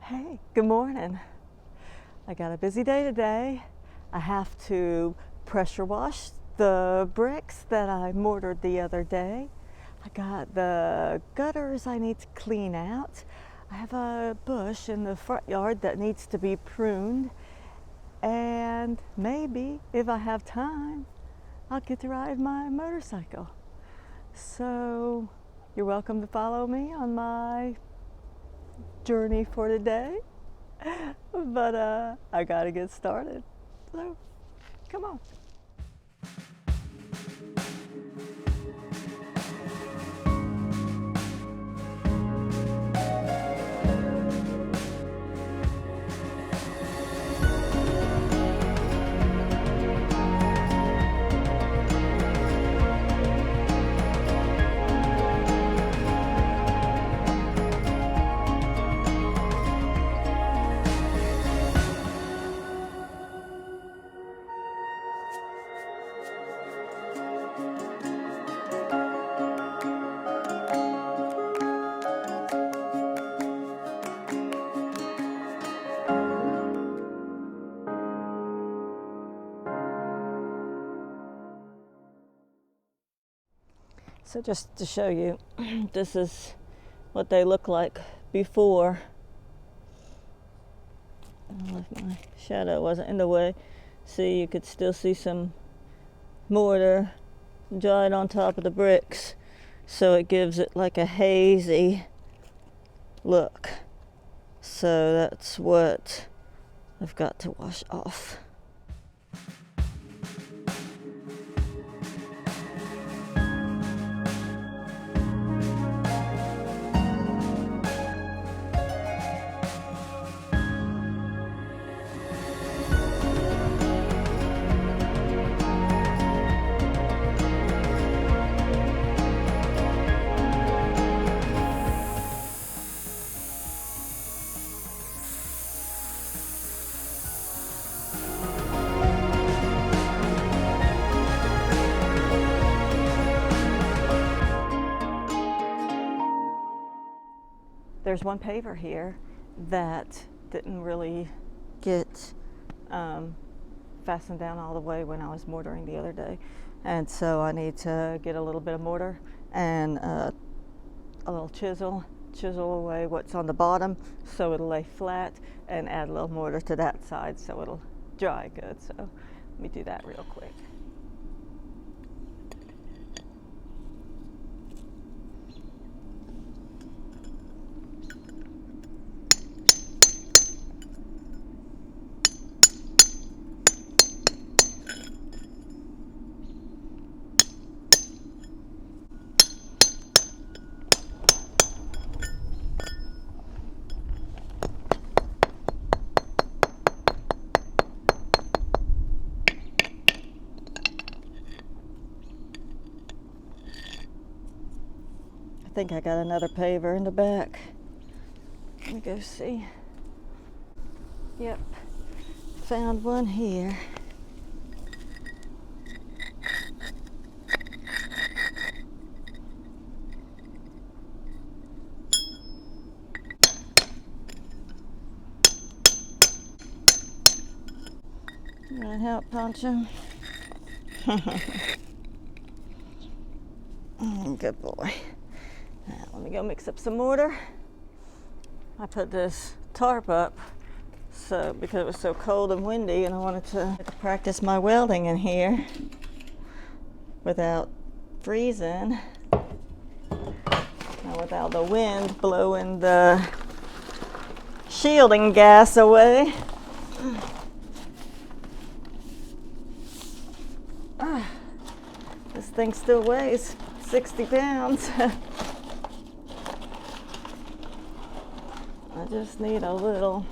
Hey, good morning. I got a busy day today. I have to pressure wash the bricks that I mortared the other day. I got the gutters I need to clean out. I have a bush in the front yard that needs to be pruned. And maybe, if I have time, I'll get to ride my motorcycle. So, you're welcome to follow me on my journey for today. But I gotta get started. So, come on. So just to show you, this is what they look like before. I don't know if my shadow wasn't in the way. See, you could still see some mortar dried on top of the bricks. So it gives it like a hazy look. So that's what I've got to wash off. There's one paver here that didn't really get fastened down all the way when I was mortaring the other day. And so I need to get a little bit of mortar and a little chisel away what's on the bottom so it'll lay flat, and add a little mortar to that side so it'll dry good. So let me do that real quick. I think I got another paver in the back. Let me go see. Yep, found one here. You want to help punch him? Good boy. Now, let me go mix up some mortar. I put this tarp up because it was so cold and windy, and I wanted to practice my welding in here without freezing, and without the wind blowing the shielding gas away. This thing still weighs 60 pounds. I just need a little.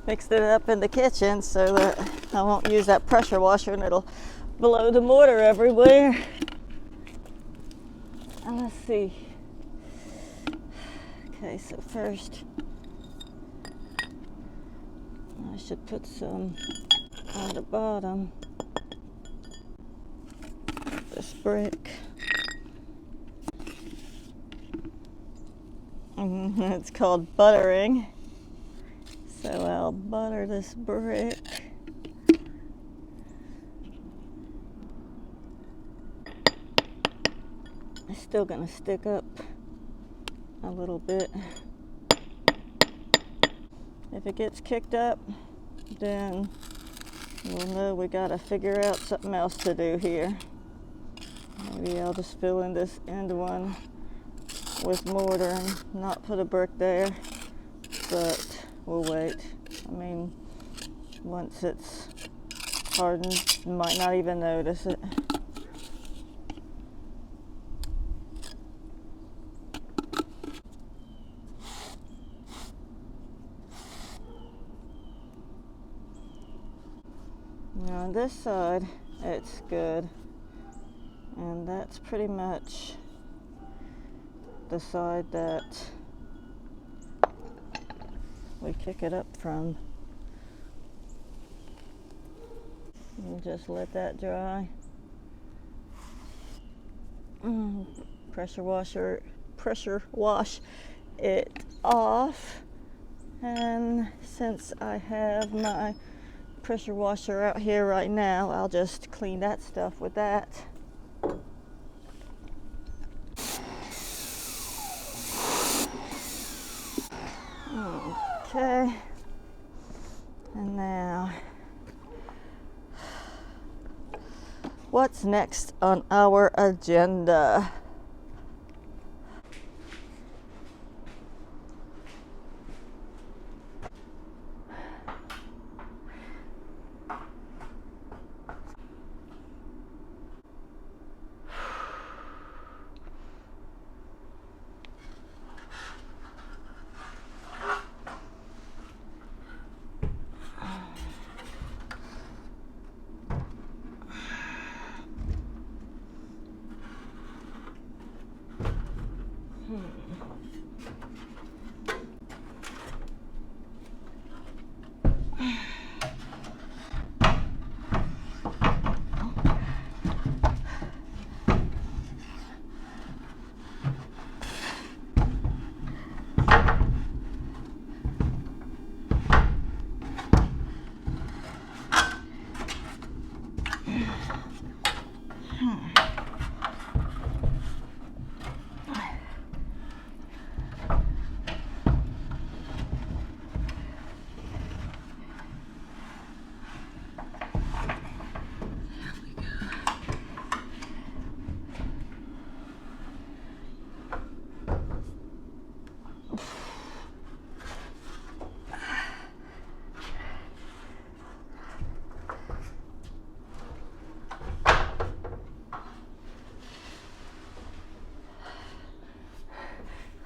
Mixed it up in the kitchen so that I won't use that pressure washer and it'll blow the mortar everywhere. And let's see. Okay, so first I should put some on the bottom of this brick. It's called buttering. So I'll butter this brick. It's still gonna stick up a little bit. If it gets kicked up, then we'll know we gotta figure out something else to do here. Maybe I'll just fill in this end one with mortar and not put a brick there, but we'll wait. I mean, once it's hardened, you might not even notice it. Now on this side, it's good. And that's pretty much the side that we kick it up from. We'll just let that dry. Pressure wash it off. And since I have my pressure washer out here right now, I'll just clean that stuff with that. Okay, and now what's next on our agenda?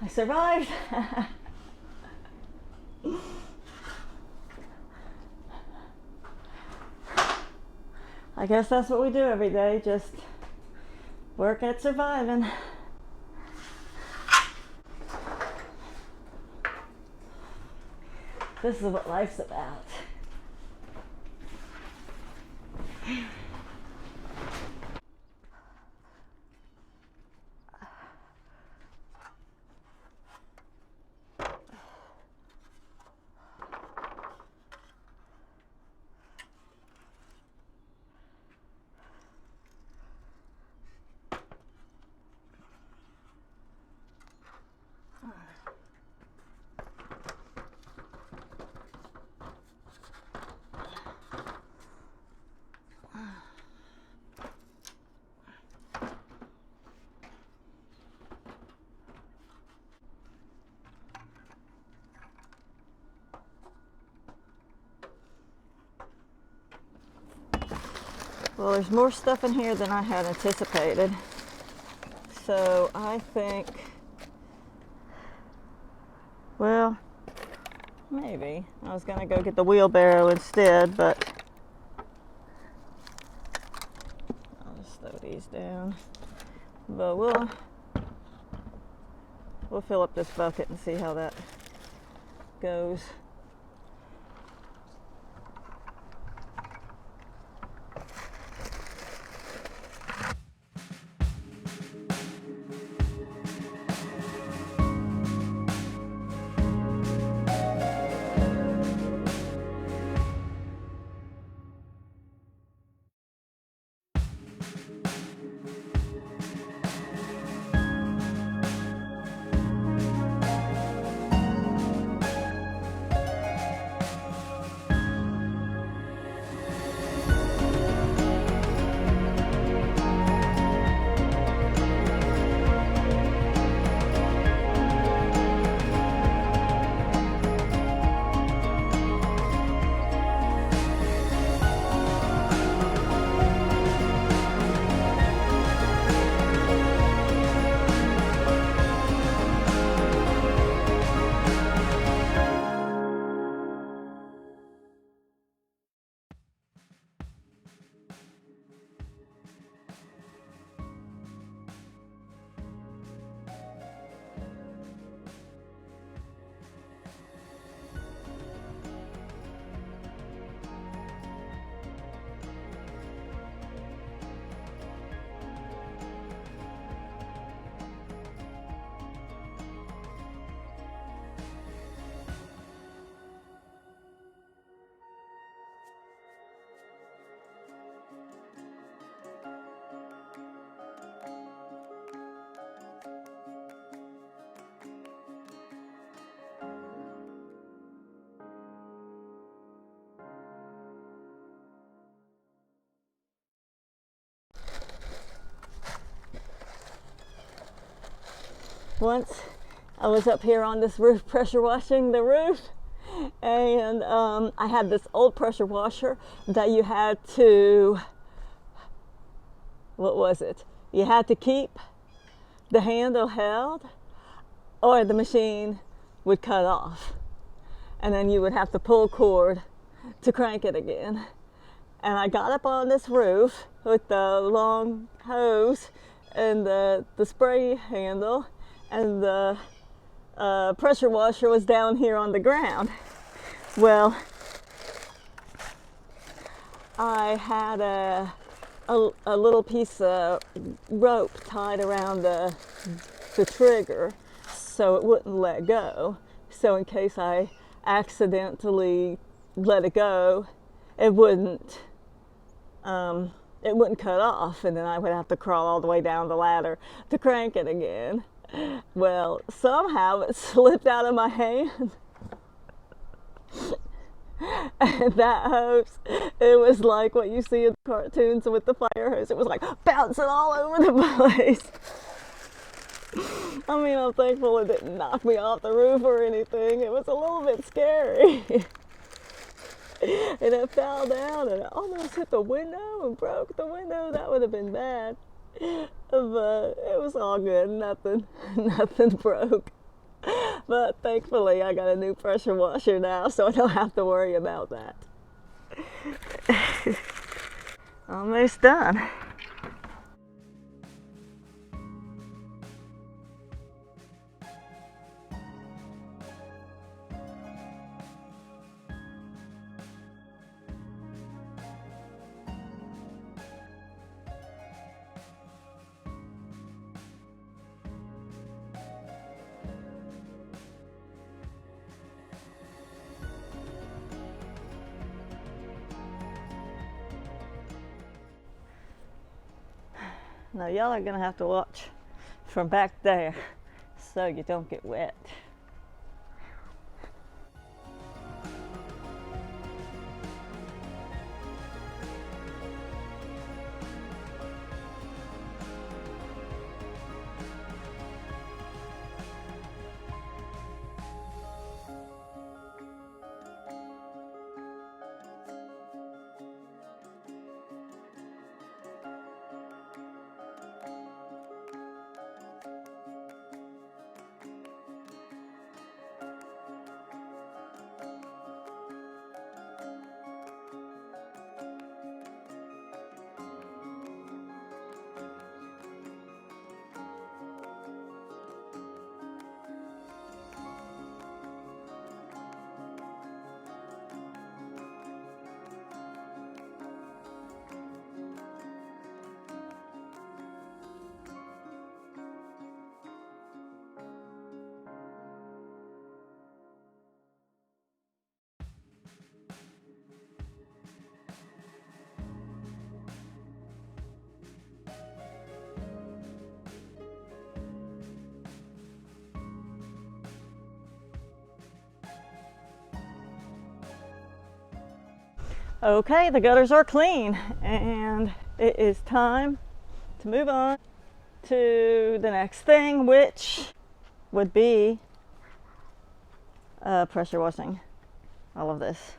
I survived. I guess that's what we do every day, just work at surviving. This is what life's about. Well, there's more stuff in here than I had anticipated. So I think, well, maybe. I was gonna go get the wheelbarrow instead, but I'll just throw these down. But we'll We'll fill up this bucket and see how that goes. Once I was up here on this roof pressure washing the roof, and I had this old pressure washer that you had to, what was it? You had to keep the handle held or the machine would cut off, and then you would have to pull cord to crank it again. And I got up on this roof with the long hose and the spray handle, and the pressure washer was down here on the ground. Well, I had a little piece of rope tied around the trigger so it wouldn't let go. So in case I accidentally let it go, it wouldn't cut off, and then I would have to crawl all the way down the ladder to crank it again. Well, somehow it slipped out of my hand. And that hose, it was like what you see in the cartoons with the fire hose. It was like bouncing all over the place. I mean, I'm thankful it didn't knock me off the roof or anything. It was a little bit scary. And it fell down and it almost hit the window and broke the window. That would have been bad. But it was all good. Nothing broke. But thankfully I got a new pressure washer now, so I don't have to worry about that. Almost done. Now y'all are gonna have to watch from back there so you don't get wet. Okay, the gutters are clean, and it is time to move on to the next thing, which would be pressure washing all of this.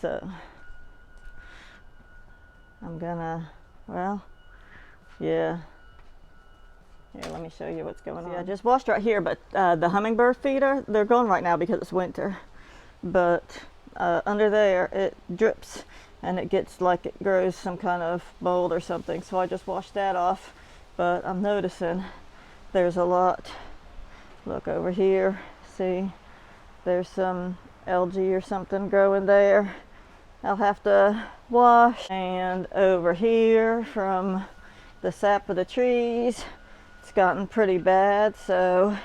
So I'm gonna, well, yeah. Here, let me show you what's going on. I just washed right here, but the hummingbird feeder, they're gone right now because it's winter. But under there, it drips and it gets like it grows some kind of mold or something. So I just washed that off. But I'm noticing there's a lot. Look over here, see, there's some algae or something growing there. I'll have to wash. And over here from the sap of the trees, it's gotten pretty bad, so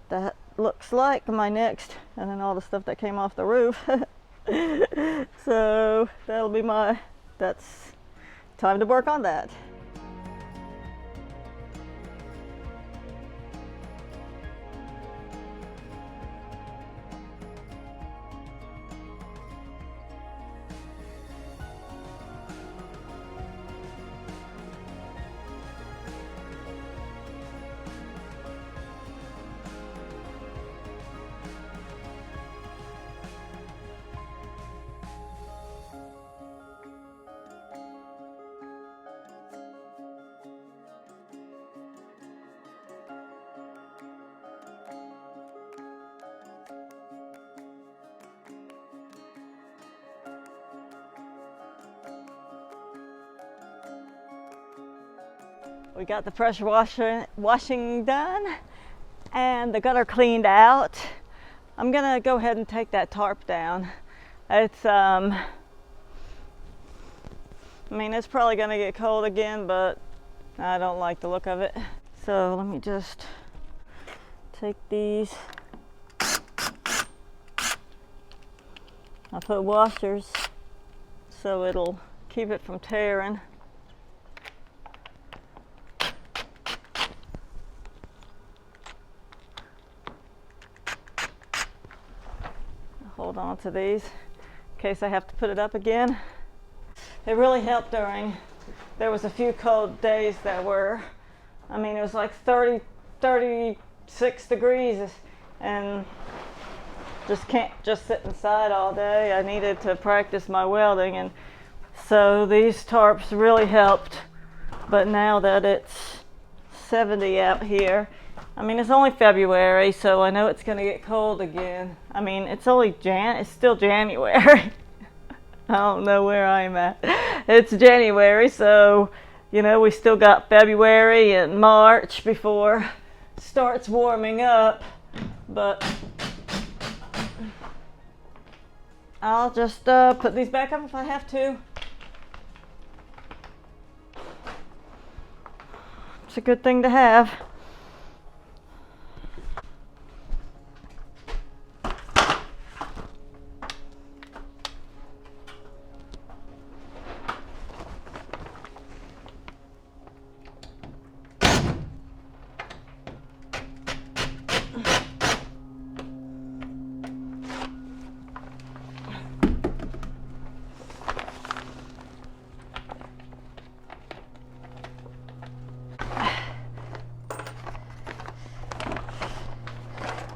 that looks like my next, and then all the stuff that came off the roof. So that'll be that's time to work on that. We got the pressure washing done and the gutter cleaned out. I'm gonna go ahead and take that tarp down. It's I mean, it's probably gonna get cold again, but I don't like the look of it. So let me just take these. I put washers so it'll keep it from tearing. Hold on to these in case I have to put it up again. It really helped there was a few cold days that were, I mean, it was like 36 degrees and can't just sit inside all day. I needed to practice my welding, and so these tarps really helped. But now that it's 70 out here, I mean, it's only February, so I know it's going to get cold again. I mean, it's still January. I don't know where I'm at. It's January, so, you know, we still got February and March before it starts warming up. But I'll just put these back up if I have to. It's a good thing to have.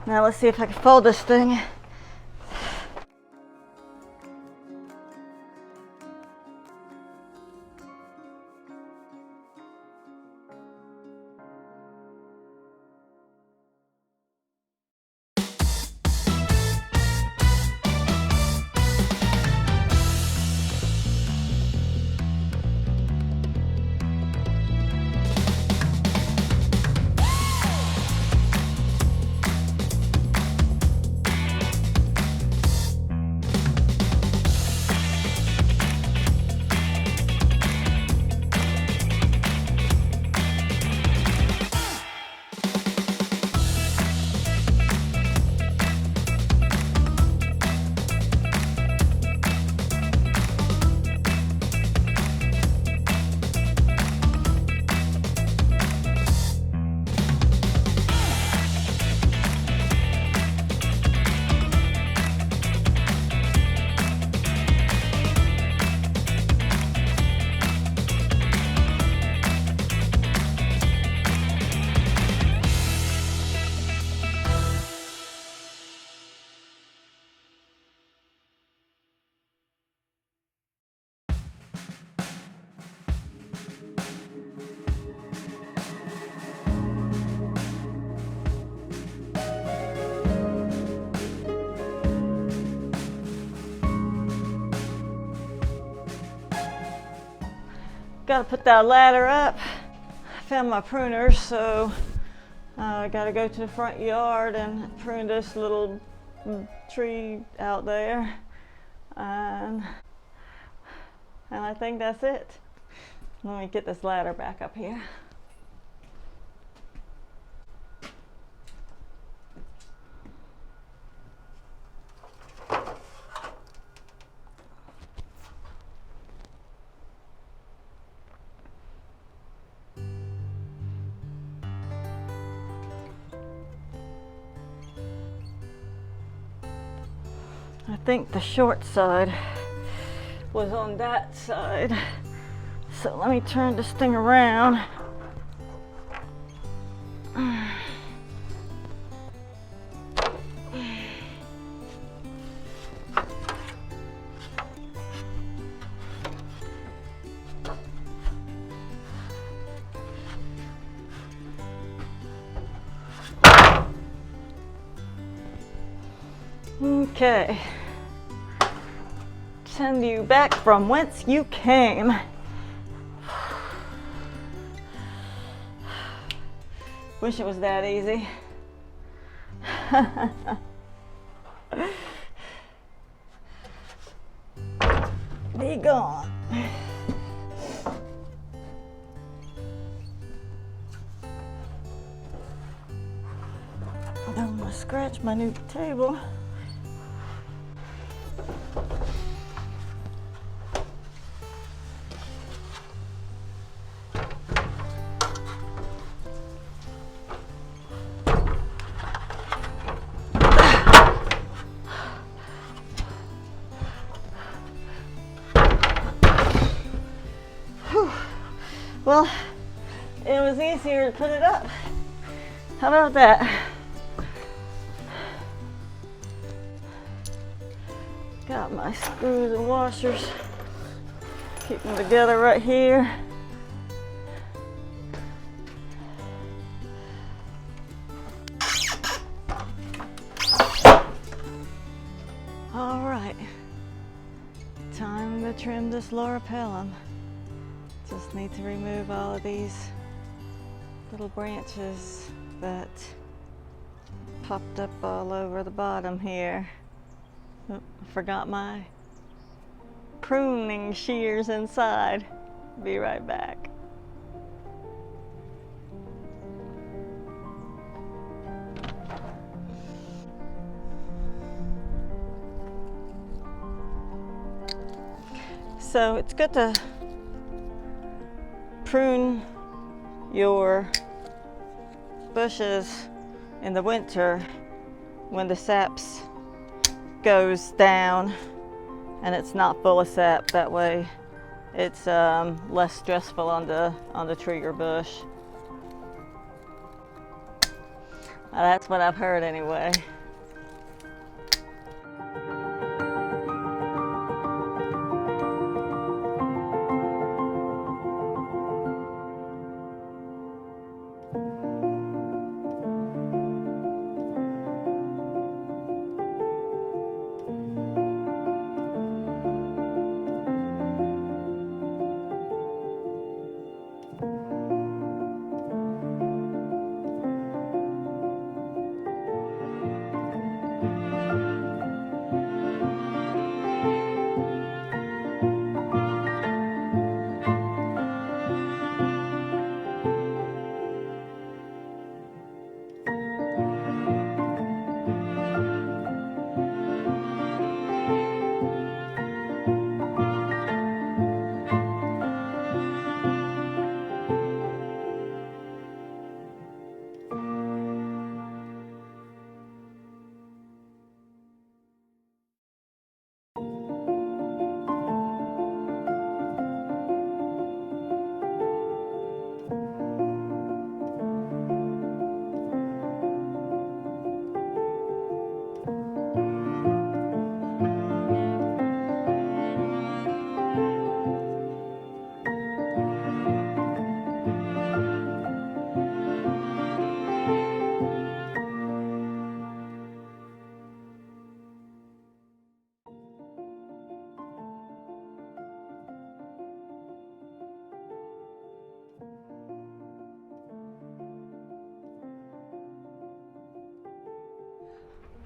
Now let's see if I can fold this thing. Gotta put that ladder up. I found my pruners, so I gotta go to the front yard and prune this little tree out there. And I think that's it. Let me get this ladder back up here. I think the short side was on that side. So let me turn this thing around. Okay. Send you back from whence you came. Wish it was that easy. Be gone. I don't want to scratch my new table. Well, it was easier to put it up. How about that? Got my screws and washers. Keep them together right here. All right, time to trim this loripellum. Just need to remove all of these little branches that popped up all over the bottom here. Oh, I forgot my pruning shears inside. Be right back. So it's good to prune your bushes in the winter when the saps goes down and it's not full of sap. That way it's less stressful on the tree or bush. That's what I've heard anyway.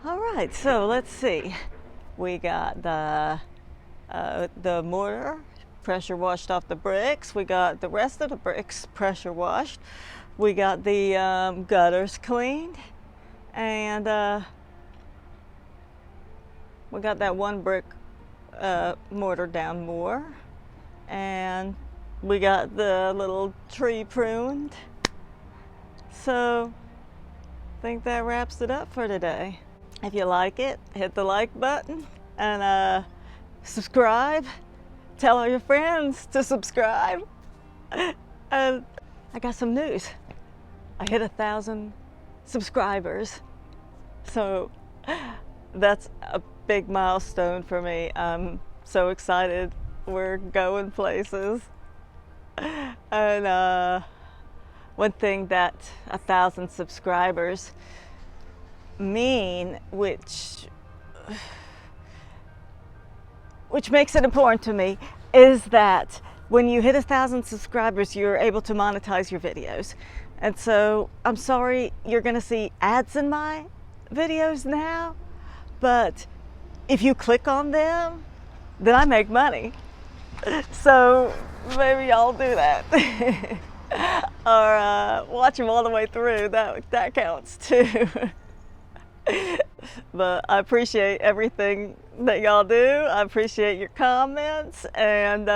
All right, so let's see. We got the mortar pressure washed off the bricks. We got the rest of the bricks pressure washed. We got the gutters cleaned, and we got that one brick mortar down more, and we got the little tree pruned. So I think that wraps it up for today. If you like it, hit the like button and subscribe. Tell all your friends to subscribe. And I got some news. I hit 1,000 subscribers. So that's a big milestone for me. I'm so excited. We're going places. And one thing that 1,000 subscribers mean, which makes it important to me, is that when you hit 1,000 subscribers, you're able to monetize your videos. And so I'm sorry you're gonna see ads in my videos now, but if you click on them, then I make money. So maybe y'all do that. Or watch them all the way through. That counts too. But I appreciate everything that y'all do. I appreciate your comments, and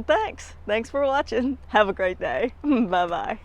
thanks for watching. Have a great day. Bye bye.